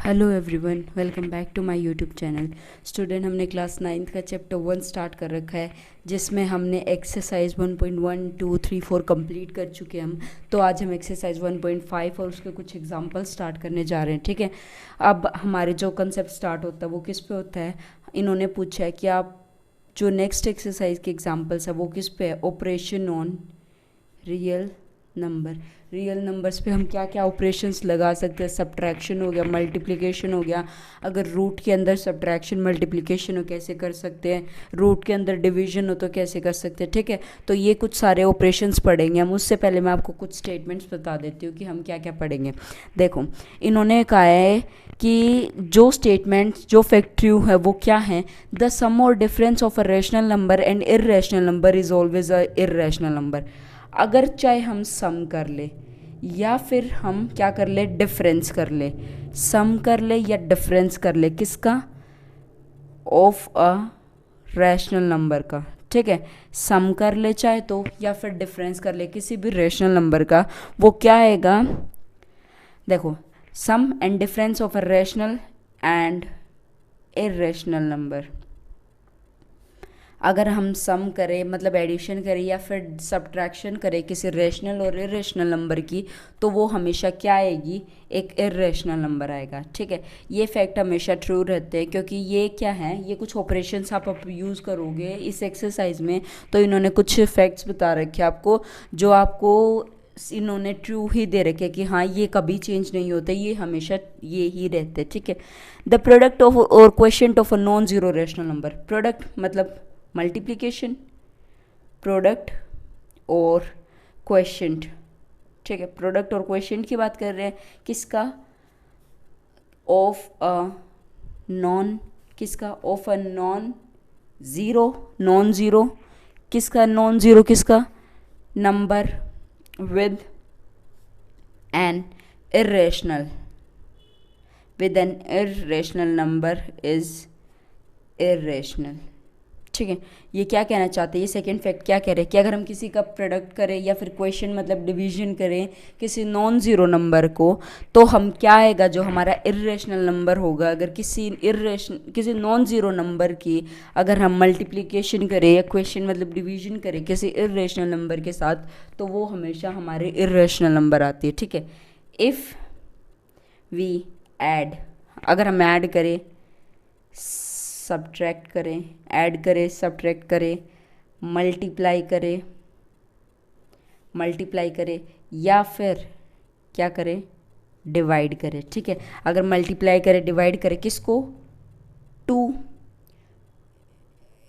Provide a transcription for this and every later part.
Hello everyone, welcome back to my YouTube channel. Student, हमने class 9th का chapter 1 start कर रखा है, जिसमें हमने एक्सरसाइज 1.1 2 3 4 कंप्लीट कर चुके हैं हम। तो आज हम एक्सरसाइज 1.5 और उसके कुछ एग्जांपल स्टार्ट करने जा रहे हैं। ठीक है, अब हमारे जो कंसेप्ट स्टार्ट होता है वो किस पे होता है। इन्होंने पूछा है कि आप जो नेक्स्ट एक्सरसाइज के एग्जाम्पल्स है वो किस पे है। Operation on real number. Real numbers पे हम क्या क्या ऑपरेशंस लगा सकते हैं। सब्ट्रैक्शन हो गया, मल्टीप्लिकेशन हो गया। अगर रूट के अंदर सब्ट्रैक्शन मल्टीप्लिकेशन हो कैसे कर सकते हैं, रूट के अंदर डिवीजन हो तो कैसे कर सकते हैं। ठीक है, तो ये कुछ सारे ऑपरेशंस पढ़ेंगे हम। उससे पहले मैं आपको कुछ स्टेटमेंट्स बता देती हूँ कि हम क्या क्या पढ़ेंगे। देखो, इन्होंने कहा है कि जो स्टेटमेंट जो फैक्ट ट्रू है वो क्या है। द सम और difference of a rational number and irrational number is always a irrational number. अगर चाहे हम सम कर ले या फिर हम क्या कर ले, डिफरेंस कर ले। सम कर ले या डिफरेंस कर ले, किसका? ऑफ अ रैशनल नंबर का। ठीक है, सम कर ले चाहे तो, या फिर डिफरेंस कर ले किसी भी रैशनल नंबर का। वो क्या आएगा, देखो, sum and difference of a rational and irrational number. अगर हम सम करें मतलब एडिशन करें या फिर सब्ट्रैक्शन करें किसी रेशनल और इरेशनल नंबर की, तो वो हमेशा क्या आएगी, एक इरेशनल नंबर आएगा। ठीक है, ये फैक्ट हमेशा ट्रू रहते हैं, क्योंकि ये क्या है, ये कुछ ऑपरेशंस आप यूज़ करोगे इस एक्सरसाइज में। तो इन्होंने कुछ फैक्ट्स बता रखे आपको, जो आपको इन्होंने ट्रू ही दे रखे कि हाँ ये कभी चेंज नहीं होते, ये हमेशा ये ही रहते। ठीक है, द प्रोडक्ट ऑफ और question of a non zero rational number. Product मतलब मल्टीप्लिकेशन, प्रोडक्ट और क्वेश्चंट। ठीक है, प्रोडक्ट और क्वेश्चंट की बात कर रहे हैं, किसका? ऑफ अ नॉन, किसका? Of a non zero, non zero किसका? नॉन ज़ीरो किसका? Number with N irrational, with N irrational number is irrational. ठीक है, ये क्या कहना चाहते हैं, ये सेकंड फैक्ट क्या कह रहे हैं कि अगर हम किसी का प्रोडक्ट करें या फिर क्वेश्चन मतलब डिवीजन करें किसी नॉन ज़ीरो नंबर को, तो हम क्या आएगा, जो हमारा इर्रेशनल नंबर होगा। अगर किसी नॉन ज़ीरो नंबर की अगर हम मल्टीप्लिकेशन करें या क्वेश्चन मतलब डिवीजन करें किसी इर्रेशनल नंबर के साथ, तो वो हमेशा हमारे इर्रेशनल नंबर आती है। ठीक है, इफ़ वी ऐड, अगर हम ऐड करें, सब्ट्रैक्ट करें, ऐड करें, सब्ट्रैक्ट करें, मल्टीप्लाई करें या फिर क्या करें, डिवाइड करें। ठीक है, अगर मल्टीप्लाई करें डिवाइड करें किसको? टू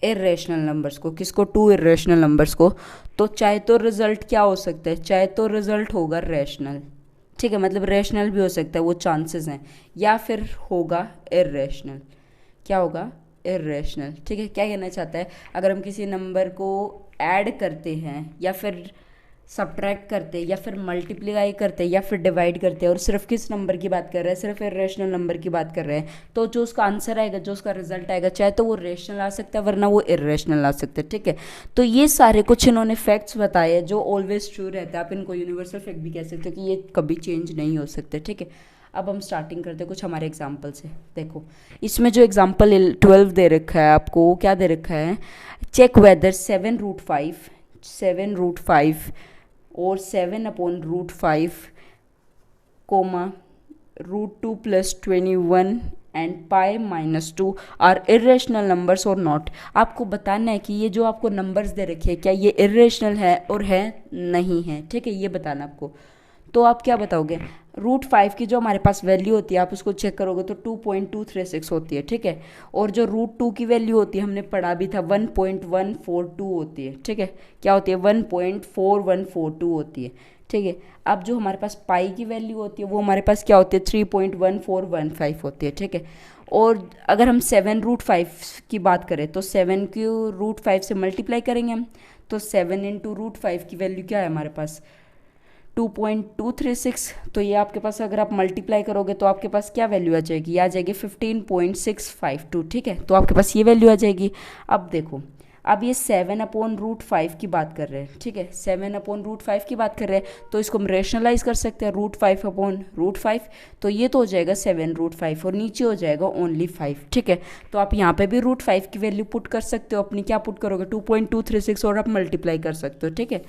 इरेशनल नंबर्स को। किसको? टू इरेशनल नंबर्स को। तो चाहे तो रिजल्ट क्या हो सकता है, चाहे तो रिजल्ट होगा रैशनल। ठीक है, मतलब रैशनल भी हो सकता है, वो चांसेस हैं, या फिर होगा इरेशनल। क्या होगा? इरेशनल। ठीक है, क्या कहना चाहता है, अगर हम किसी नंबर को ऐड करते हैं या फिर सब्ट्रैक्ट करते हैं या फिर मल्टीप्लाई करते हैं या फिर डिवाइड करते हैं, और सिर्फ किस नंबर की बात कर रहे हैं, सिर्फ इरेशनल नंबर की बात कर रहे हैं, तो जो उसका आंसर आएगा, जो उसका रिजल्ट आएगा, चाहे तो वो रेशनल आ सकता है वरना वो इरेशनल आ सकता है। ठीक है, तो ये सारे कुछ इन्होंने फैक्ट्स बताए जो ऑलवेज ट्रू रहता है। आप इनको यूनिवर्सल फैक्ट भी कह सकते हो कि ये कभी चेंज नहीं हो सकते। ठीक है, अब हम स्टार्टिंग करते हैं कुछ हमारे एग्जाम्पल से। देखो, इसमें जो एग्जाम्पल 12 दे रखा है आपको, क्या दे रखा है, चेक वेदर 7√5 और 7/√5 comma √2 + 21 and pi -2 are irrational numbers और नॉट। आपको बताना है कि ये जो आपको नंबर्स दे रखे हैं क्या ये इरेशनल है और है नहीं है। ठीक है, ये बताना आपको। तो आप क्या बताओगे, √5 की जो हमारे पास वैल्यू होती है आप उसको चेक करोगे तो 2.236 होती है। ठीक है, और जो √2 की वैल्यू होती है हमने पढ़ा भी था 1.142 होती है। ठीक है, क्या होती है, 1.4142 होती है। ठीक है, अब जो हमारे पास पाई की वैल्यू होती है वो हमारे पास क्या होती है, 3.1415 होती है। ठीक है, और अगर हम 7√5 की बात करें तो 7 की √5 से मल्टीप्लाई करेंगे हम, तो 7 × √5 की वैल्यू क्या है हमारे पास, 2.236। तो ये आपके पास अगर आप मल्टीप्लाई करोगे तो आपके पास क्या वैल्यू आ जाएगी, आ जाएगी 15.652। ठीक है, तो आपके पास ये वैल्यू आ जाएगी। अब देखो, अब ये 7/√5 की बात कर रहे हैं, ठीक है, 7/√5 की बात कर रहे हैं, तो इसको हम रेशनलाइज कर सकते हैं, √5/√5, तो ये तो हो जाएगा 7√5 और नीचे हो जाएगा ओनली 5, ठीक है। तो आप यहाँ पे भी √5 की वैल्यू पुट कर सकते हो, अपनी क्या पुट करोगे 2.236 और आप मल्टीप्लाई कर सकते हो, ठीक है।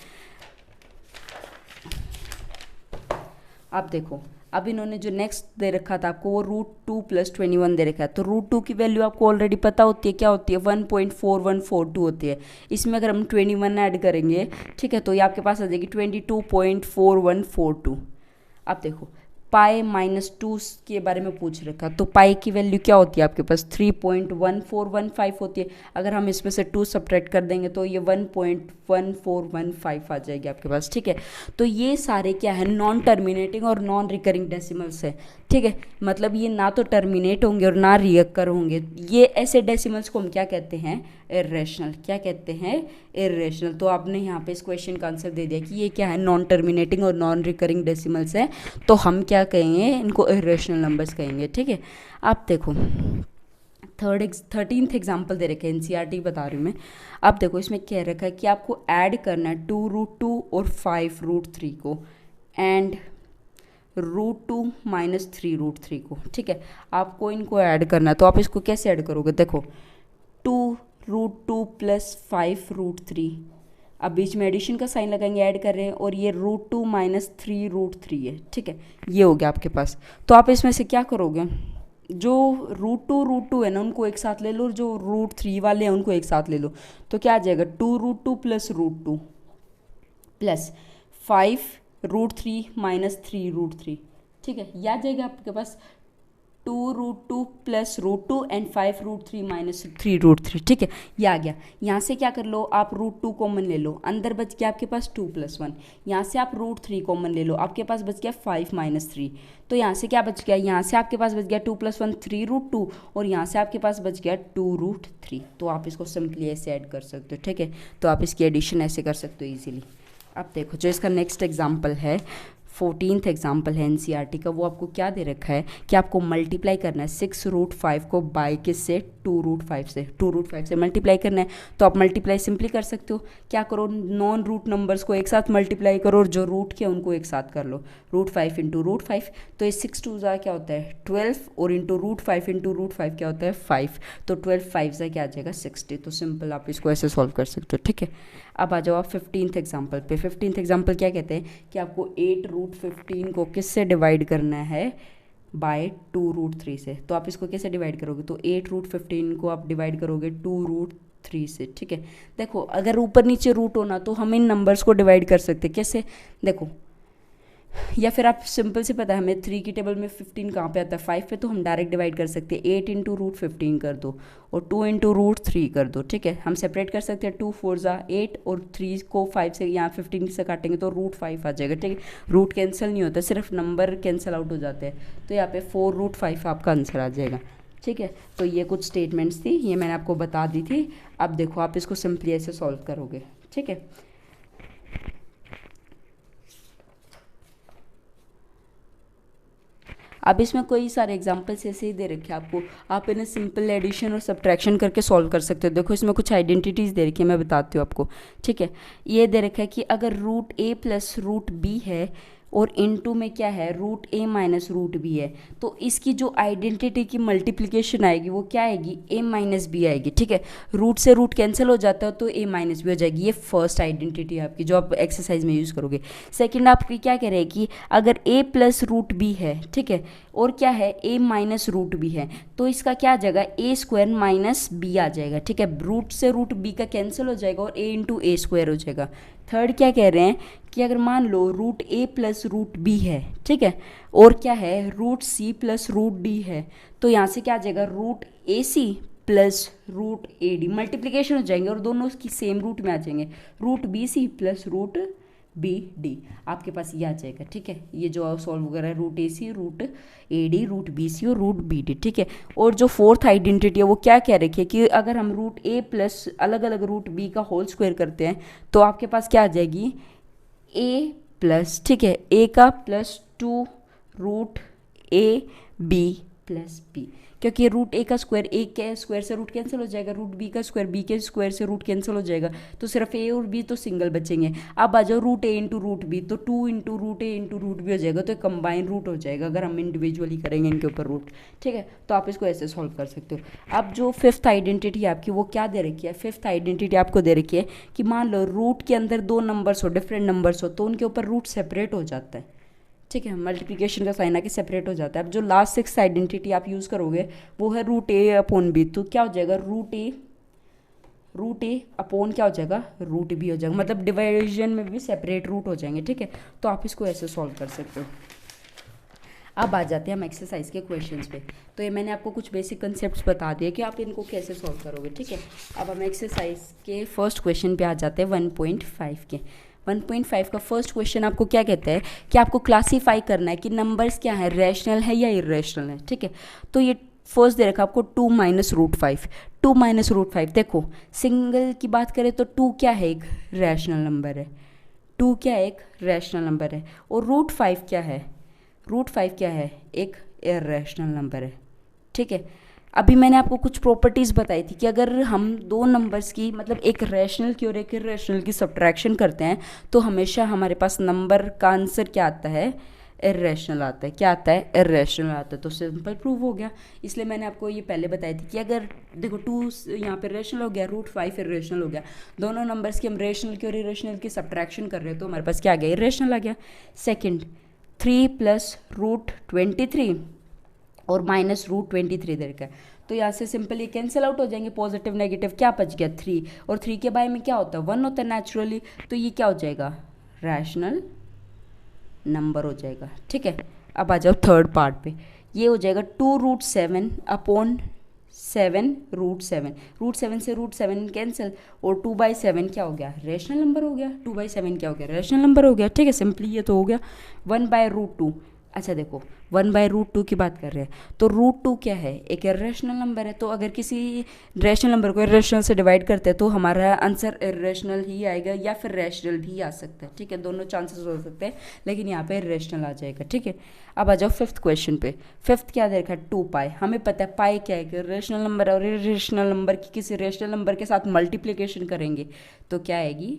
अब देखो, अब इन्होंने जो नेक्स्ट दे रखा था आपको वो √2 + 21 दे रखा है, तो √2 की वैल्यू आपको ऑलरेडी पता होती है, क्या होती है 1.4142 होती है। इसमें अगर हम 21 ऐड करेंगे, ठीक है, तो ये आपके पास आ जाएगी 22.4142। अब देखो पाई -2 के बारे में पूछ रखा, तो पाई की वैल्यू क्या होती है आपके पास 3.1415 होती है। अगर हम इसमें से 2 सब्ट्रैक्ट कर देंगे तो ये 1.1415 आ जाएगी आपके पास, ठीक है। तो ये सारे क्या है, नॉन टर्मिनेटिंग और नॉन रिकरिंग डेसिमल्स है, ठीक है। मतलब ये ना तो टर्मिनेट होंगे और ना रिकर होंगे। ये ऐसे डेसिमल्स को हम क्या कहते हैं, इर्रेशनल। क्या कहते हैं, इर्रेशनल। तो आपने यहाँ पे इस क्वेश्चन का आंसर दे दिया कि ये क्या है, नॉन टर्मिनेटिंग और नॉन रिकरिंग डेसिमल्स है, तो हम क्या कहेंगे, इनको इर्रेशनल नंबर्स कहेंगे, ठीक है। आप देखो 13th एग्जाम्पल दे रखे हैं, एनसीईआरटी बता रही हूँ मैं। अब देखो इसमें क्या रखा है कि आपको ऐड करना है 2√2 और 5√3 को एंड √2 - 3√3 को, ठीक है। आपको इनको ऐड करना है, तो आप इसको कैसे ऐड करोगे, देखो 2√2 + 5√3, अब बीच में एडिशन का साइन लगाएंगे, ऐड कर रहे हैं, और ये √2 - 3√3 है, ठीक है। ये हो गया आपके पास। तो आप इसमें से क्या करोगे, जो √2 है ना उनको एक साथ ले लो, और जो √3 वाले हैं उनको एक साथ ले लो, तो क्या आ जाएगा 2√2 + √2 + 5√3 - 3√3, ठीक है। ये आ जाएगा आपके पास 2√2 + √2 एंड 5√3 - 3√3, ठीक है। ये आ गया। यहाँ से क्या कर लो, आप √2 कॉमन ले लो, अंदर बच गया आपके पास 2 + 1। यहाँ से आप √3 कॉमन ले लो, आपके पास बच गया 5 - 3। तो यहाँ से क्या बच गया, यहाँ से आपके पास बच गया 2 + 1 3√2, और यहाँ से आपके पास बच गया 2√3। तो आप इसको सिंपली ऐसे ऐड कर सकते हो, ठीक है। तो आप इसकी एडिशन ऐसे कर सकते हो ईजिली। अब देखो जो इसका नेक्स्ट एग्जाम्पल है, 14th एग्जाम्पल है एनसीईआरटी का, वो आपको क्या दे रखा है कि आपको मल्टीप्लाई करना है 6√5 को बाय किससे, 2√5 से, 2√5 से मल्टीप्लाई करना है। तो आप मल्टीप्लाई सिंपली कर सकते हो, क्या करो, नॉन रूट नंबर्स को एक साथ मल्टीप्लाई करो और जो रूट के उनको एक साथ कर लो, √5 × √5, तो ये 6 2 क्या होता है 12, और इंटू √5 × √5 क्या होता है 5, तो 12 5 क्या आ जाएगा 60। तो सिंपल आप इसको ऐसे सॉल्व कर सकते हो, ठीक है। अब आ जाओ आप 15th एग्जाम्पल पे। 15th एग्जाम्पल क्या कहते हैं कि आपको 8√15 को किससे डिवाइड करना है, बाय 2√3 से। तो आप इसको कैसे डिवाइड करोगे, तो 8√15 को आप डिवाइड करोगे 2√3 से, ठीक है। देखो अगर ऊपर नीचे रूट होना तो हम इन नंबर्स को डिवाइड कर सकते, कैसे, देखो, या फिर आप सिंपल से पता है हमें 3 की टेबल में 15 कहाँ पे आता है 5 पे, तो हम डायरेक्ट डिवाइड कर सकते हैं, 8 × √15 कर दो और 2 × √3 कर दो, ठीक है। हम सेपरेट कर सकते हैं, 2 4 8 और 3 को 5 से यहाँ 15 से काटेंगे तो √5 आ जाएगा, ठीक है। रूट कैंसिल नहीं होता, सिर्फ नंबर कैंसिल आउट हो जाते हैं, तो यहाँ पे 4√5 आपका आंसर आ जाएगा, ठीक है। तो ये कुछ स्टेटमेंट्स थी, ये मैंने आपको बता दी थी। अब देखो आप इसको सिंपली ऐसे सॉल्व करोगे, ठीक है। अब इसमें कोई सारे एग्जांपल्स ऐसे ही दे रखे हैं आपको, आप इन्हें सिंपल एडिशन और सब्ट्रैक्शन करके सॉल्व कर सकते हो। देखो इसमें कुछ आइडेंटिटीज़ दे रखी है, मैं बताती हूँ आपको, ठीक है। ये दे रखा है कि अगर √a + √b है और इनटू में क्या है √a - √b है, तो इसकी जो आइडेंटिटी की मल्टीप्लिकेशन आएगी वो क्या आएगी, a - b आएगी, ठीक है। रूट से रूट कैंसिल हो जाता है तो a - b हो जाएगी। ये फर्स्ट आइडेंटिटी है आपकी जो आप एक्सरसाइज में यूज़ करोगे। सेकंड आपकी क्या कह रहे हैं कि अगर a + √b है, ठीक है, और क्या है a - √b है, तो इसका क्या आ जाएगा a² - b आ जाएगा, ठीक है। रूट से √b का कैंसिल हो जाएगा और a × a² हो जाएगा। थर्ड क्या कह रहे हैं कि अगर मान लो √a + √b है, ठीक है, और क्या है √c + √d है, तो यहाँ से क्या आ जाएगा √ac + √ad, मल्टीप्लिकेशन हो जाएंगे और दोनों की सेम रूट में आ जाएंगे, √bc + √bd, आपके पास ये आ जाएगा, ठीक है। ये जो सॉल्व वगैरह है √ac √ad √bc और √bd, ठीक है। और जो फोर्थ आइडेंटिटी है वो क्या कह रखी है कि अगर हम √a + अलग अलग √b का होल स्क्वायर करते हैं तो आपके पास क्या आ जाएगी a+, ठीक है, a का +2 √a b प्लस बी, क्योंकि रूट ए का स्क्वायर, ए के स्क्वायर से रूट कैंसिल हो जाएगा, रूट बी का स्क्वायर, बी के स्क्वायर से रूट कैंसिल हो जाएगा, तो सिर्फ ए और बी तो सिंगल बचेंगे। अब आ जाओ रूट ए इंटू रूट बी, तो 2 इंटू रूट ए इंटू रूट बी हो जाएगा, तो कंबाइन रूट हो जाएगा अगर हम इंडिविजुअली करेंगे इनके ऊपर रूट। ठीक है, तो आप इसको ऐसे सॉल्व कर सकते हो। अब जो फिफ्थ आइडेंटिटी आपकी वो क्या दे रखी है, फिफ्थ आइडेंटिटी आपको दे रखी है कि मान लो रूट के अंदर दो नंबर्स हो, डिफरेंट नंबर्स हो, तो उनके ऊपर रूट सेपरेट हो जाता है। ठीक है, मल्टीप्लिकेशन का साइन आके सेपरेट हो जाता है। अब जो लास्ट सिक्स आइडेंटिटी आप यूज़ करोगे वो है रूट ए अपॉन बी, तो क्या हो जाएगा रूट ए अपॉन क्या हो जाएगा, रूट बी हो जाएगा, मतलब डिवीजन में भी सेपरेट रूट हो जाएंगे। ठीक है, तो आप इसको ऐसे सॉल्व कर सकते हो। अब आ जाते हैं हम एक्सरसाइज के क्वेश्चंस पे। तो ये मैंने आपको कुछ बेसिक कंसेप्ट्स बता दिए कि आप इनको कैसे सॉल्व करोगे। ठीक है, अब हम एक्सरसाइज के फर्स्ट क्वेश्चन पे आ जाते हैं 1.5 के। 1.5 का फर्स्ट क्वेश्चन आपको क्या कहता है कि आपको क्लासीफाई करना है कि नंबर्स क्या है, रैशनल है या इरेशनल है। ठीक है, तो ये फर्स्ट दे रखा आपको 2 माइनस रूट 5। 2 माइनस रूट 5, देखो सिंगल की बात करें तो 2 क्या है, एक रैशनल नंबर है। 2 क्या है, एक रैशनल नंबर है। और रूट 5 क्या है, रूट 5 क्या है, एक इरेशनल नंबर है। ठीक है, अभी मैंने आपको कुछ प्रॉपर्टीज़ बताई थी कि अगर हम दो नंबर्स की, मतलब एक रैशनल की और एक इरेशनल की सब्ट्रैक्शन करते हैं तो हमेशा हमारे पास नंबर का आंसर क्या आता है, इरेशनल आता है। क्या आता है, इरेशनल आता है। तो सिंपल प्रूव हो गया। इसलिए मैंने आपको ये पहले बताई थी कि अगर देखो 2 यहाँ पे रेशनल हो गया, रूट 5 इरेशनल हो गया, दोनों नंबर्स की हम रेशनल की और इरेशनल की सब्ट्रैक्शन कर रहे हैं तो हमारे पास क्या आ गया, इरेशनल आ गया। सेकेंड, 3 प्लस रूट 23 और माइनस रूट 23 दे रखा है, तो यहाँ से सिंपली कैंसिल आउट हो जाएंगे, पॉजिटिव नेगेटिव क्या बच गया, 3, और 3 के बाय में क्या होता है, 1 होता है नेचुरली, तो ये क्या हो जाएगा, रैशनल नंबर हो जाएगा। ठीक है, अब आ जाओ थर्ड पार्ट पे। ये हो जाएगा 2 रूट 7 अपॉन 7 रूट 7। रूट 7 से रूट 7 कैंसिल, और 2/7 क्या हो गया, रैशनल नंबर हो गया। 2/7 क्या हो गया, रैशनल नंबर हो गया। ठीक है, सिंपली ये तो हो गया। 1/√2, अच्छा देखो 1/√2 की बात कर रहे हैं, तो √2 क्या है, एक इरेशनल नंबर है। तो अगर किसी रैशनल नंबर को इरेशनल से डिवाइड करते हैं तो हमारा आंसर इरेशनल ही आएगा या फिर रैशनल भी आ सकता है। ठीक है, दोनों चांसेस हो सकते हैं, लेकिन यहाँ पे इरेशनल आ जाएगा। ठीक है, अब आ जाओ फिफ्थ क्वेश्चन पे। फिफ्थ क्या दे रखा है, 2 पाई। हमें पता है पाई क्या है, कि रेशनल नंबर और इरेशनल नंबर की किसी रेशनल नंबर के साथ मल्टीप्लिकेशन करेंगे तो क्या आएगी,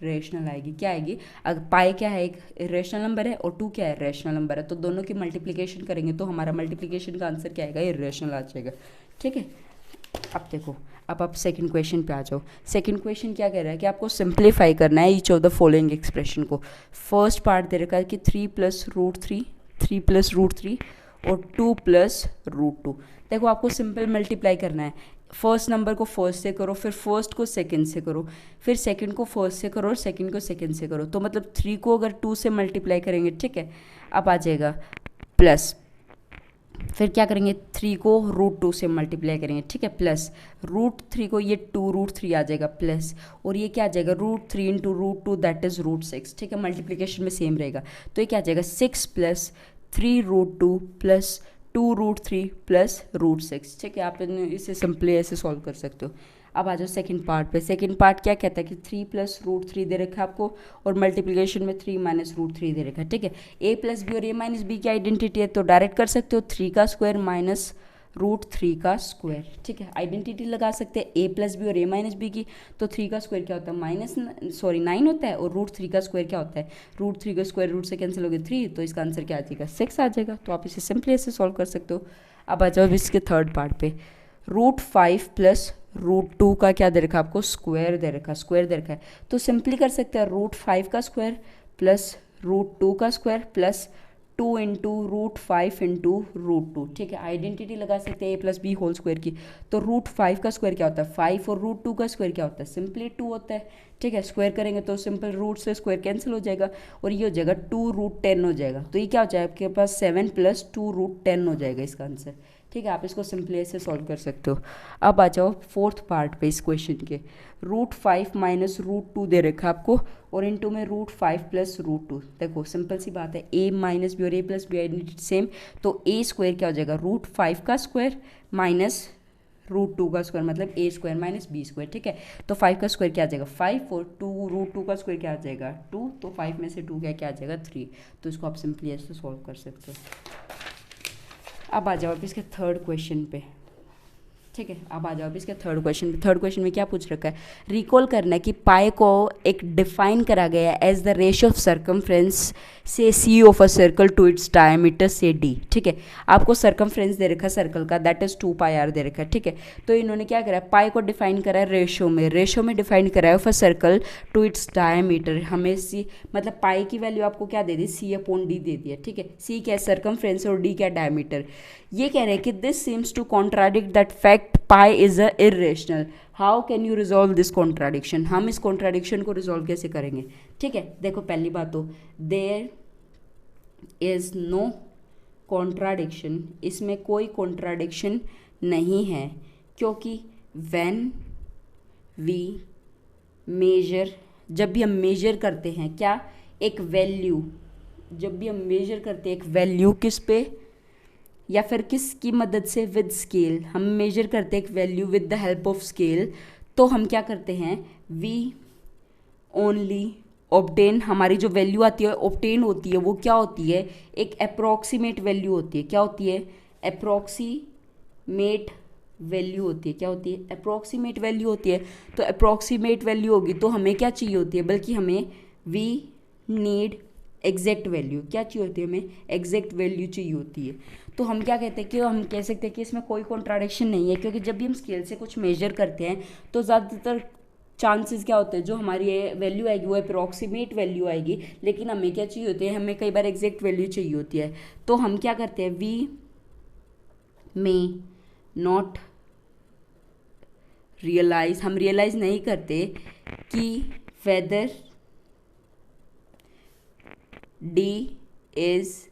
रेशनल आएगी। क्या आएगी, अगर पाई क्या है, एक इरेशनल नंबर है, और 2 क्या है, रैशनल नंबर है, तो दोनों की मल्टीप्लिकेशन करेंगे तो हमारा मल्टीप्लिकेशन का आंसर क्या आएगा, इरेशनल आ जाएगा। ठीक है, अब देखो, अब आप सेकंड क्वेश्चन पे आ जाओ। सेकंड क्वेश्चन क्या कह रहा है कि आपको सिंप्लीफाई करना है each of the following expression को। फर्स्ट पार्ट दे रखा है कि 3 प्लस रूट 3, 3 प्लस रूट 3 और 2 प्लस रूट 2। देखो आपको सिंपल मल्टीप्लाई करना है, फर्स्ट नंबर को फर्स्ट से करो, फिर फर्स्ट को सेकंड से करो, फिर सेकंड को फर्स्ट से करो और सेकंड को सेकंड से करो। तो मतलब 3 को अगर 2 से मल्टीप्लाई करेंगे, ठीक है, अब आ जाएगा प्लस, फिर क्या करेंगे, 3 को √2 से मल्टीप्लाई करेंगे, ठीक है, प्लस √3 को ये 2 √3 आ जाएगा प्लस, और ये क्या आ जाएगा, √3 इंटू √2 दैट इज √6। ठीक है, मल्टीप्लिकेशन में सेम रहेगा, तो ये क्या आ जाएगा 6 प्लस 3 √2 प्लस 2 √3 प्लस √6। ठीक है, आप इसे सिंपली ऐसे सॉल्व कर सकते हो। अब आ जाओ सेकंड पार्ट पे। सेकंड पार्ट क्या कहता है कि 3 प्लस √3 दे रखा है आपको, और मल्टीप्लिकेशन में 3 माइनस √3 दे रखा है। ठीक है, a प्लस बी और a माइनस बी की आइडेंटिटी है, तो डायरेक्ट कर सकते हो 3 का स्क्वायर माइनस √3 का स्क्वायर। ठीक है, आइडेंटिटी लगा सकते हैं a प्लस बी और a माइनस बी की, तो 3 का स्क्वायर क्या होता है, 9 होता है, और √3 का स्क्वायर क्या होता है, √3 का स्क्वायर रूट से कैंसिल हो गया 3, तो इसका आंसर क्या आ जाएगा, 6 आ जाएगा। तो आप इसे सिंपली ऐसे सॉल्व कर सकते हो। अब आ जाओ इसके थर्ड पार्ट पे। √5 प्लस √2 का क्या दे रखा है आपको, स्क्वायर दे रखा है, स्क्वायर दे रखा है, तो सिंपली कर सकते हैं √5 का स्क्वायर प्लस √2 का स्क्वायर प्लस 2 इंटू √5 इंटू √2। ठीक है, आइडेंटिटी लगा सकते हैं a plus B whole square की, तो √5 का स्क्वायर क्या होता है 5, और √2 का स्क्वायर क्या होता है, सिंपली 2 होता है। ठीक है, स्क्वायर करेंगे तो सिंपल रूट से स्क्वायर कैंसिल हो जाएगा, और ये हो जाएगा 2 √10 हो जाएगा, तो ये क्या हो जाएगा आपके पास 7 प्लस 2 √10 हो जाएगा इसका आंसर। ठीक है, आप इसको सिंपली ऐसे सॉल्व कर सकते हो। अब आ जाओ फोर्थ पार्ट पे इस क्वेश्चन के। √5 माइनस √2 दे रखा है आपको, और इनटू में √5 प्लस √2। देखो सिंपल सी बात है, a माइनस बी और a plus B identity same, तो a स्क्वायर क्या हो जाएगा, √5 का स्क्वायर माइनस √2 का स्क्वायर, मतलब a square minus b square. ठीक है, तो 5 का स्क्वायर क्या आ जाएगा 5, और 2 √2 का स्क्वायर क्या आ जाएगा 2, तो 5 में से 2 क्या आ जाएगा 3, तो इसको आप सिंपली ऐसे सॉल्व कर सकते हो। अब आ जाओ आप इसके थर्ड क्वेश्चन पे, ठीक है। अब आ जाओ अब इसके थर्ड क्वेश्चन पे। थर्ड क्वेश्चन में क्या पूछ रखा है, रिकॉल करना है कि पाई को एक डिफाइन करा गया है as the ratio of circumference से C of a circle to its diameter से डी, ठीक है। आपको सर्कमफ्रेंस दे रखा है सर्कल का, दैट इज 2 पाई आर दे रखा है, ठीक है। तो इन्होंने क्या करा है, पाई को डिफाइन करा है रेशियो में डिफाइन करा है of a circle to its diameter. हमें सी मतलब पाई की वैल्यू आपको क्या दे दी, सी अपॉन डी दे दिया, ठीक है। सी क्या है, सर्कमफ्रेंस, और डी क्या है, डायमीटर। ये कह रहे हैं कि this seems to contradict that fact pi is a irrational, how can you resolve this contradiction. हम इस कॉन्ट्राडिक्शन को रिजॉल्व कैसे करेंगे, ठीक है। देखो पहली बात तो देयर इज नो कॉन्ट्राडिक्शन, इसमें कोई कॉन्ट्राडिक्शन नहीं है, क्योंकि व्हेन वी मेजर, जब भी हम मेजर करते हैं क्या, एक वैल्यू, जब भी हम मेजर करते हैं एक वैल्यू किस पे या फिर किस की मदद से, विद स्केल, हम मेजर करते हैं एक value with the help of scale, तो हम क्या करते हैं, वी ओनली ऑब्टेन, हमारी जो वैल्यू आती है ऑब्टेन होती है वो क्या होती है, एक अप्रॉक्सीमेट वैल्यू होती है। क्या होती है, अप्रॉक्सीमेट वैल्यू होती है। क्या होती है, अप्रॉक्सीमेट वैल्यू होती है। तो अप्रॉक्सीमेट वैल्यू होगी तो हमें क्या चाहिए होती है, बल्कि हमें वी नीड एग्जैक्ट वैल्यू, क्या चाहिए होती है, हमें एग्जैक्ट वैल्यू चाहिए होती है। तो हम क्या कहते हैं कि हम कह सकते हैं कि इसमें कोई कॉन्ट्राडिक्शन नहीं है, क्योंकि जब भी हम स्केल से कुछ मेजर करते हैं तो ज़्यादातर चांसेस क्या होते हैं, जो हमारी ये वैल्यू आएगी वो अप्रॉक्सीमेट वैल्यू आएगी, लेकिन हमें क्या चाहिए होती है, हमें कई बार एग्जैक्ट वैल्यू चाहिए होती है। तो हम क्या करते हैं, वी मे नॉट रियलाइज, हम रियलाइज नहीं करते कि whether D is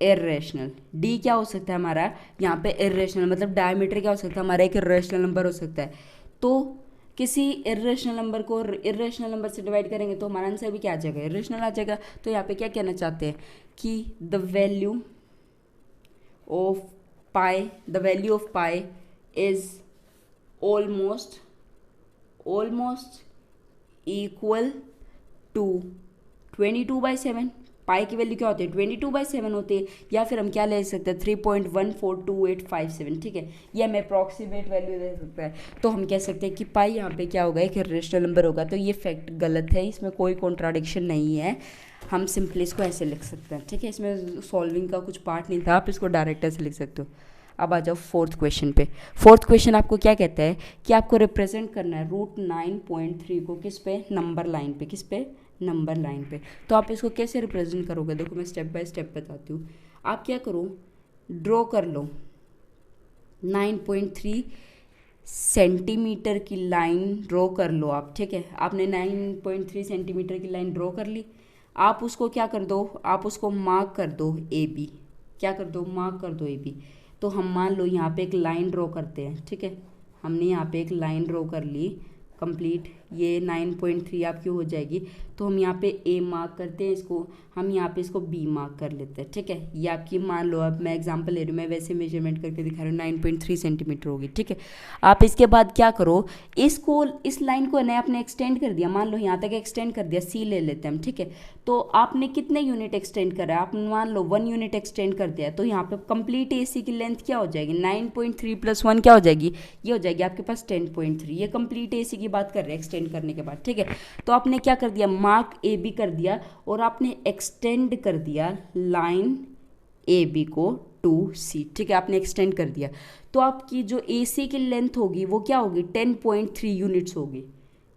irrational. D क्या हो सकता है हमारा यहाँ पे, इर्रेशनल, मतलब डायमीटर क्या हो सकता है हमारा, एक इर्रेशनल नंबर हो सकता है। तो किसी इर्रेशनल नंबर को इर्रेशनल नंबर से डिवाइड करेंगे तो हमारा आंसर भी क्या आ जाएगा, इर्रेशनल आ जाएगा। तो यहाँ पे क्या कहना चाहते हैं कि the value of pi is almost equal to 22/7। Pi की वैल्यू क्या होती है, 22/7 होती है, या फिर हम क्या ले सकते हैं, 3.142857, ठीक है। ये हमें अप्रॉक्सीमेट वैल्यू दे सकता है। तो हम कह सकते हैं कि पाई यहाँ पे क्या होगा, एक इर्रेशनल नंबर होगा। तो ये फैक्ट गलत है, इसमें कोई कॉन्ट्राडिक्शन नहीं है। हम सिंपली इसको ऐसे लिख सकते हैं, ठीक है। इसमें सॉल्विंग का कुछ पार्ट नहीं था, आप इसको डायरेक्ट ऐसे लिख सकते हो। अब आ जाओ फोर्थ क्वेश्चन पे। फोर्थ क्वेश्चन आपको क्या कहता है कि आपको रिप्रेजेंट करना है √9.3 को किस पे, नंबर लाइन पे, किस पे, नंबर लाइन पे। तो आप इसको कैसे रिप्रेजेंट करोगे, देखो मैं स्टेप बाय स्टेप बताती हूँ। आप क्या करो, ड्रॉ कर लो 9.3 सेंटीमीटर की लाइन ड्रॉ कर लो आप, ठीक है। आपने 9.3 सेंटीमीटर की लाइन ड्रॉ कर ली। आप उसको क्या कर दो, आप उसको मार्क कर दो ए बी, क्या कर दो, मार्क कर दो ए बी। तो हम मान लो यहाँ पे एक लाइन ड्रॉ करते हैं, ठीक है। हमने यहाँ पे एक लाइन ड्रॉ कर ली कंप्लीट, ये 9.3 आपकी हो जाएगी। तो हम यहाँ पे ए मार्क करते हैं, इसको हम यहाँ पे इसको बी मार्क कर लेते हैं, ठीक है। ये आपकी मान लो, अब मैं एग्जांपल ले रही हूँ, मैं वैसे मेजरमेंट करके दिखा रही हूँ, 9.3 सेंटीमीटर होगी, ठीक है। आप इसके बाद क्या करो, इसको, इस लाइन को नया आपने एक्सटेंड कर दिया, मान लो यहाँ तक एक्सटेंड कर दिया, सी ले लेते हैं हम, ठीक है। तो आपने कितने यूनिट एक्सटेंड करा है, आपने मान लो 1 यूनिट एक्सटेंड कर दिया। तो यहाँ पे कंप्लीट एसी की लेंथ क्या हो जाएगी, 9.3 + 1 क्या हो जाएगी, ये हो जाएगी आपके पास 10.3। ये कंप्लीट एसी की बात कर रहे हैं एक्सटेंड करने के बाद, ठीक है। तो आपने क्या कर दिया, मार्क ए बी कर दिया और आपने एक्सटेंड कर दिया लाइन ए बी को टू सी, ठीक है। आपने एक्सटेंड कर दिया तो आपकी जो ए सी की लेंथ होगी वो क्या होगी, 10.3 यूनिट्स होगी।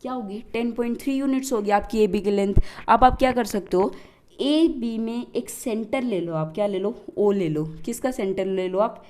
क्या होगी, 10.3 यूनिट्स होगी आपकी ए बी की लेंथ। अब आप क्या कर सकते हो, ए बी में एक सेंटर ले लो आप, क्या ले लो, ओ ले लो। किसका सेंटर ले लो आप,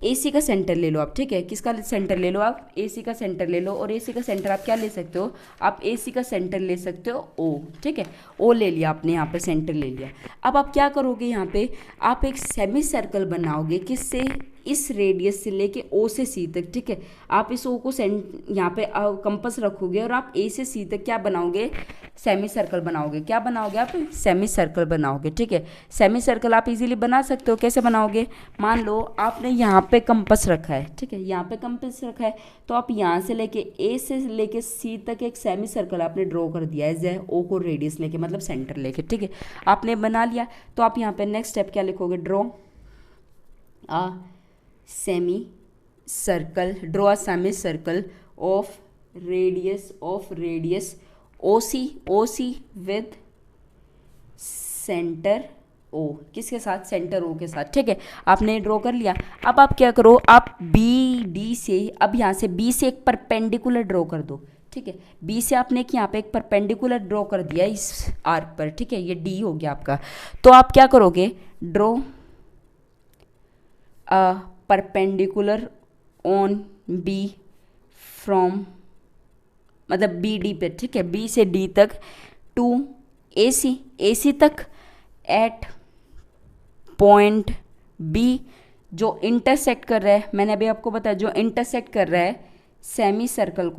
एसी का सेंटर ले लो आप, ठीक है। किसका सेंटर ले लो आप, एसी का सेंटर ले लो। और एसी का सेंटर आप क्या ले सकते हो, आप एसी का सेंटर ले सकते हो ओ, ठीक है। ओ ले लिया आपने, यहाँ पे सेंटर ले लिया। अब आप क्या करोगे, यहाँ पे आप एक सेमी सर्कल बनाओगे, किससे, इस रेडियस से लेके ओ से सी तक, ठीक है। आप इस ओ को यहाँ पे कंपास रखोगे और आप ए से सी तक क्या बनाओगे, सेमी सर्कल बनाओगे। क्या बनाओगे आप, सेमी सर्कल बनाओगे, ठीक है। सेमी सर्कल आप इजीली बना सकते हो, कैसे बनाओगे, मान लो आपने यहाँ पे कंपास रखा है, ठीक है, यहाँ पे कंपास रखा है। तो आप यहाँ से लेके ए से लेके सी तक एक सेमी सर्कल आपने ड्रॉ कर दिया एज ए ओ को रेडियस लेके, मतलब सेंटर लेके, ठीक है। आपने बना लिया। तो आप यहाँ पे नेक्स्ट स्टेप क्या लिखोगे, draw a semi circle, draw a semi circle of radius OC with centre O, किसके साथ, सेंटर ओ के साथ, ठीक है। आपने ड्रॉ कर लिया। अब आप क्या करो, आप बी डी से, अब यहाँ से बी से एक परपेंडिकुलर ड्रॉ कर दो, ठीक है। बी से आपने यहाँ पे एक परपेंडिकुलर ड्रॉ कर दिया इस आर्क पर, ठीक है, ये डी हो गया आपका। तो आप क्या करोगे, draw a perpendicular on B from, मतलब बी डी पे, ठीक है, बी से डी तक टू ए सी तक एट पॉइंट बी जो इंटरसेक्ट कर रहा है, मैंने अभी आपको बताया जो इंटरसेक्ट कर रहा है सेमी सर्कल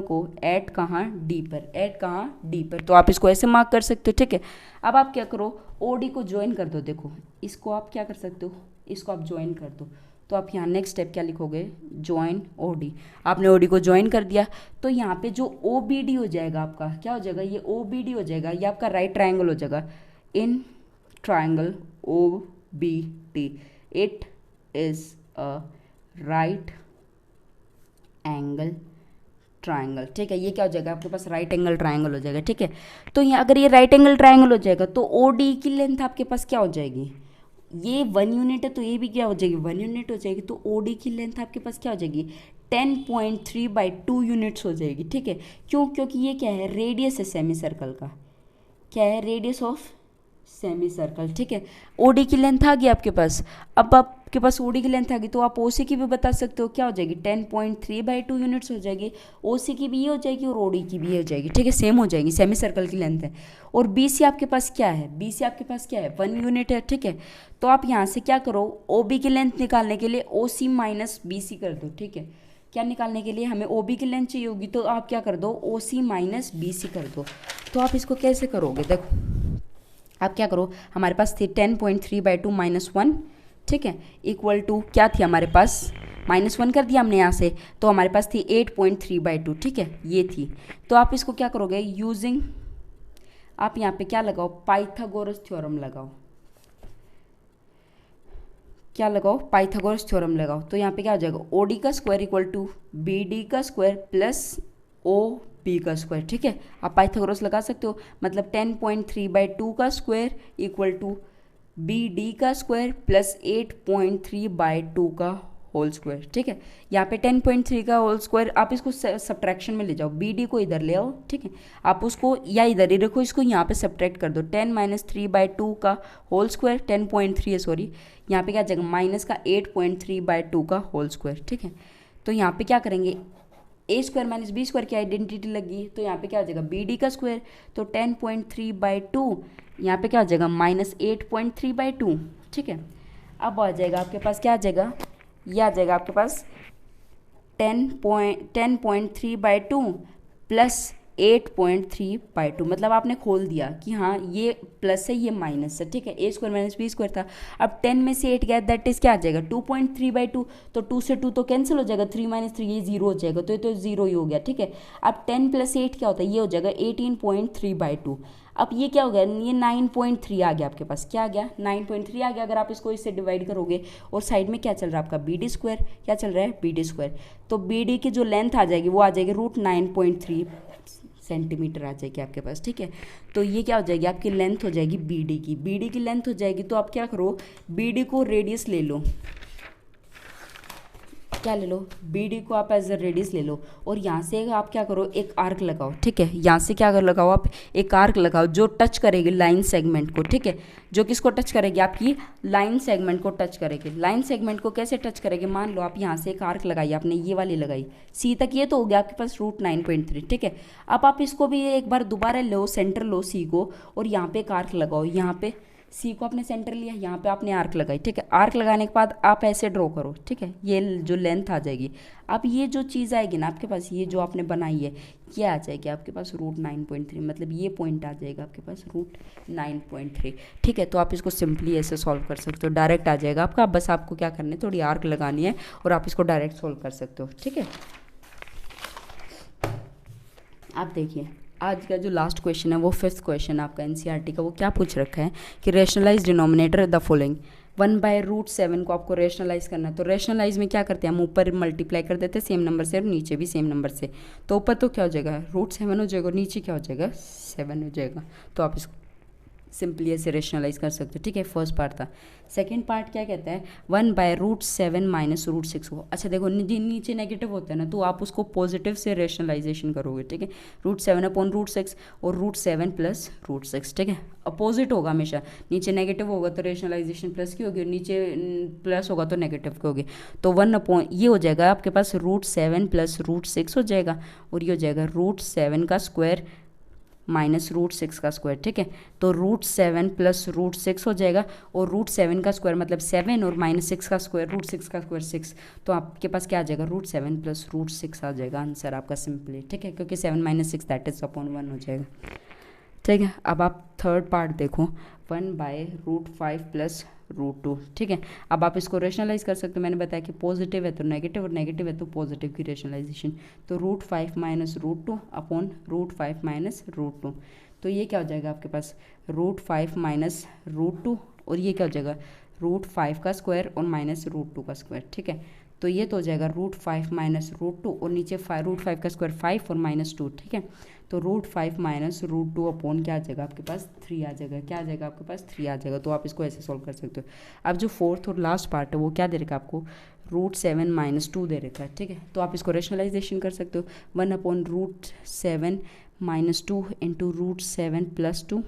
को एट कहाँ, डी पर, तो आप इसको ऐसे मार्क कर सकते हो, ठीक है। अब आप क्या करो, ओ डी को ज्वाइन कर दो, देखो इसको आप क्या कर सकते हो, इसको आप ज्वाइन कर दो। तो आप यहाँ नेक्स्ट स्टेप क्या लिखोगे, ज्वाइन ओ डी। आपने ओ डी को ज्वाइन कर दिया, तो यहाँ पे जो ओ बी डी हो जाएगा आपका, क्या हो जाएगा, ये ओ बी डी हो जाएगा, ये आपका राइट ट्राइंगल हो जाएगा। In triangle O B D it is a right angle triangle, ठीक है। ये क्या हो जाएगा, आपके पास राइट एंगल ट्राइंगल हो जाएगा, ठीक है। तो यहाँ अगर ये राइट एंगल ट्राइंगल हो जाएगा तो ओ डी की लेंथ आपके पास क्या हो जाएगी, ये 1 यूनिट है तो ये भी क्या हो जाएगी, 1 यूनिट हो जाएगी। तो ओ डी की लेंथ आपके पास क्या हो जाएगी, 10.3/2 यूनिट्स हो जाएगी, ठीक है। क्यों, क्योंकि ये क्या है, रेडियस है सेमी सर्कल का, क्या है, रेडियस ऑफ सेमी सर्कल, ठीक है। ओडी की लेंथ आ गई आपके पास। अब आपके पास ओडी की लेंथ आ गई तो आप ओसी की भी बता सकते हो, क्या हो जाएगी, 10.3/2 यूनिट्स हो जाएगी। ओसी की भी ये हो जाएगी और ओडी की भी ये हो जाएगी, ठीक है, सेम हो जाएगी, सेमी सर्कल की लेंथ है। और बीसी आपके पास क्या है, बीसी आपके पास क्या है, 1 यूनिट है, ठीक है। तो आप यहाँ से क्या करो, ओबी की लेंथ निकालने के लिए ओसी माइनस बीसी कर दो, ठीक है। क्या निकालने के लिए हमें ओबी की लेंथ चाहिए होगी, तो आप क्या कर दो, ओसी माइनस बीसी कर दो। तो आप इसको कैसे करोगे, देखो आप क्या करो, हमारे पास थी 10.3/2 -1, ठीक है, इक्वल टू क्या थी हमारे पास, -1 कर दिया हमने यहाँ से, तो हमारे पास थी 8.3/2, ठीक है, ये थी। तो आप इसको क्या करोगे, यूजिंग, आप यहाँ पे क्या लगाओ, पाइथागोरस थ्योरम लगाओ, क्या लगाओ, पाइथागोरस थ्योरम लगाओ। तो यहाँ पे क्या हो जाएगा, ओ डी का square equal to B D का स्क्वायर प्लस ओ बी का स्क्वायर, ठीक है। आप पाइथागोरस लगा सकते हो, मतलब 10.3/2 का square equal to B D का स्क्वायर प्लस 8.3/2 का होल स्क्वायर, ठीक है। यहाँ पे 10.3 का होल स्क्वायर, आप इसको सब्ट्रैक्शन में ले जाओ, बी डी को इधर ले आओ, ठीक है। आप उसको या इधर ही रखो, इसको यहाँ पे सब्ट्रैक्ट कर दो, 10 - 3/2 का होल स्क्वायर, 10.3 है सॉरी, यहाँ पे क्या आ जाएगा, माइनस का 8.3/2 का होल स्क्वायर, ठीक है। तो यहाँ पे क्या करेंगे, ए स्क्वायर माइनस बी स्क्वायर की आइडेंटिटी लगी, तो यहाँ पे क्या हो जाएगा, बी डी का स्क्वायर, तो 10.3/2, यहाँ पे क्या हो जाएगा, -8.3/2, ठीक है। अब आ जाएगा आपके पास, क्या आ जाएगा, ये आ जाएगा आपके पास 10.3/2 प्लस 8.3/2, मतलब आपने खोल दिया कि हाँ ये प्लस है ये माइनस है, ठीक है। ए स्क्वायर माइनस बी स्क्वायर था, अब 10 में से 8 गया, दैट इज क्या आ जाएगा, 2.3/2, तो 2 से 2 तो कैंसिल हो जाएगा, 3 - 3 ये 0 हो जाएगा, तो ये तो 0 ही हो गया, ठीक है। अब 10 + 8 क्या होता है, ये हो जाएगा 18.3/2। अब ये क्या हो गया, ये 9.3 आ गया आपके पास, क्या आ गया, 9.3 आ गया। अगर आप इसको इससे डिवाइड करोगे और साइड में क्या चल रहा है आपका, बी डी स्क्वायर, क्या चल रहा है, बी डी स्क्वायर, तो बी डी की जो लेंथ आ जाएगी वो आ जाएगी √9.3 सेंटीमीटर आ जाएगी आपके पास, ठीक है। तो ये क्या हो जाएगी, आपकी लेंथ हो जाएगी बी डी की लेंथ हो जाएगी। तो आप क्या करो, बी डी को रेडियस ले लो, क्या ले लो, बी डी को आप एज अ रेडियस ले लो, और यहाँ से आप क्या करो, एक आर्क लगाओ, ठीक है। यहाँ से क्या लगाओ, आप एक आर्क लगाओ जो टच करेगी लाइन सेगमेंट को, ठीक है, जो किसको टच करेगी, आपकी लाइन सेगमेंट को टच करेगी। लाइन सेगमेंट को कैसे टच करेगी, मान लो आप यहाँ से एक आर्क लगाई, आपने ये वाली लगाई सी तक, ये तो हो गया आपके पास √9.3, ठीक है। अब आप इसको भी एक बार दोबारा लो, सेंटर लो सी को, और यहाँ पे एक आर्क लगाओ, यहाँ पे सी को आपने सेंटर लिया, यहाँ पे आपने आर्क लगाई, ठीक है। आर्क लगाने के बाद आप ऐसे ड्रॉ करो, ठीक है, ये जो लेंथ आ जाएगी। अब ये जो चीज़ आएगी ना आपके पास, ये जो आपने बनाई है, ये आ जाएगी आपके पास √9.3, मतलब ये पॉइंट आ जाएगा आपके पास √9.3, ठीक है। तो आप इसको सिंपली ऐसे सॉल्व कर सकते हो, डायरेक्ट आ जाएगा आपका। बस आपको क्या करना है, थोड़ी आर्क लगानी है और आप इसको डायरेक्ट सॉल्व कर सकते हो, ठीक है। आप देखिए आज का जो लास्ट क्वेश्चन है वो 5th क्वेश्चन आपका एनसीईआरटी का, वो क्या पूछ रखा है कि रैशनलाइज डिनोमिनेटर द फॉलोइंग, 1/√7 को आपको रेशनलाइज करना है, तो रेशनलाइज में क्या करते हैं हम, ऊपर मल्टीप्लाई कर देते हैं सेम नंबर से और नीचे भी सेम नंबर से, तो ऊपर तो क्या हो जाएगा √7 हो जाएगा और नीचे क्या हो जाएगा 7 हो जाएगा। तो आप इसको सिंपली ऐसे रेशनलाइज कर सकते हो, ठीक है। फर्स्ट पार्ट था। सेकंड पार्ट क्या कहता है, 1/√7 माइनस √6 को, अच्छा देखो नीचे नेगेटिव होता है ना, तो आप उसको पॉजिटिव से रेशनलाइजेशन करोगे, ठीक है। √7/√6 और √7 प्लस √6, ठीक है। अपोजिट होगा हमेशा, नीचे नेगेटिव होगा तो रेशनलाइजेशन प्लस की होगी और नीचे प्लस होगा तो नेगेटिव की होगी। तो ये हो जाएगा आपके पास √7 प्लस √6 हो जाएगा और ये हो जाएगा √7 का स्क्वायर माइनस √6 का स्क्वायर, ठीक है। तो √7 प्लस √6 हो जाएगा और √7 का स्क्वायर मतलब 7 और -6 का स्क्वायर √6 का स्क्वायर 6, तो आपके पास क्या आ जाएगा √7 प्लस √6 आ जाएगा आंसर आपका सिंपली, ठीक है, क्योंकि 7 - 6 दैट इज अपॉन 1 हो जाएगा, ठीक है। अब आप थर्ड पार्ट देखो, 1/√5 प्लस √2, ठीक है। अब आप इसको रेशनलाइज कर सकते हो, मैंने बताया कि पॉजिटिव है तो नेगेटिव और नेगेटिव है तो पॉजिटिव की रेशनलाइजेशन, तो √5 माइनस √2 अपॉन √5 माइनस √2, तो ये क्या हो जाएगा आपके पास √5 माइनस √2 और ये क्या हो जाएगा √5 का स्क्वायर और माइनस √2 का स्क्वायर, ठीक है। तो ये तो हो जाएगा √5 माइनस √2 और नीचे √5 का स्क्वायर 5 और -2, ठीक है। तो √5 माइनस √2 अपॉन क्या आ जाएगा आपके पास 3 आ जाएगा, क्या आ जाएगा आपके पास 3 आ जाएगा। तो आप इसको ऐसे सॉल्व कर सकते हो। अब जो फोर्थ और लास्ट पार्ट है वो क्या दे रखा है आपको, √7 माइनस 2 दे रखा है, ठीक है। तो आप इसको रेशनलाइजेशन कर सकते हो, 1/√7 minus 2 into √7 plus 2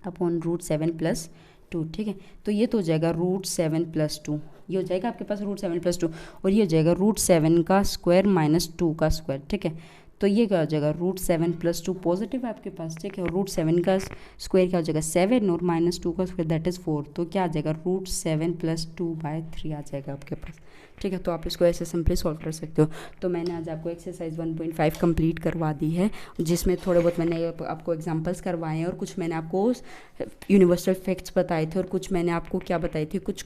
upon √7 plus 2, ठीक है। तो ये तो हो जाएगा √7 प्लस 2, ये हो जाएगा आपके पास √7 प्लस 2 और ये हो जाएगा √7 का स्क्वायर माइनस 2 का स्क्वायर, ठीक है। तो ये क्या हो जाएगा √7 प्लस 2 पॉजिटिव है आपके पास, ठीक है। और √7 का स्क्वायर क्या हो जाएगा 7 और -2 का स्क्वायर दैट इज़ 4, तो क्या आ जाएगा √7 प्लस 2/3 आ जाएगा आपके पास, ठीक है। तो आप इसको ऐसे सिंपली सॉल्व कर सकते हो। तो मैंने आज आपको एक्सरसाइज 1.5 कंप्लीट करवा दी है, जिसमें थोड़े बहुत मैंने आपको एग्जांपल्स करवाए हैं और कुछ मैंने आपको यूनिवर्सल फैक्ट्स बताए थे और कुछ मैंने आपको क्या बताई थी, कुछ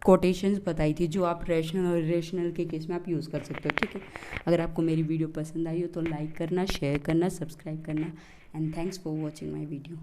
कोटेशंस बताई थी जो आप रैशनल और इरेशनल के केस में आप यूज़ कर सकते हो, ठीक है। अगर आपको मेरी वीडियो पसंद आई हो तो लाइक करना, शेयर करना, सब्सक्राइब करना and thanks for watching my video.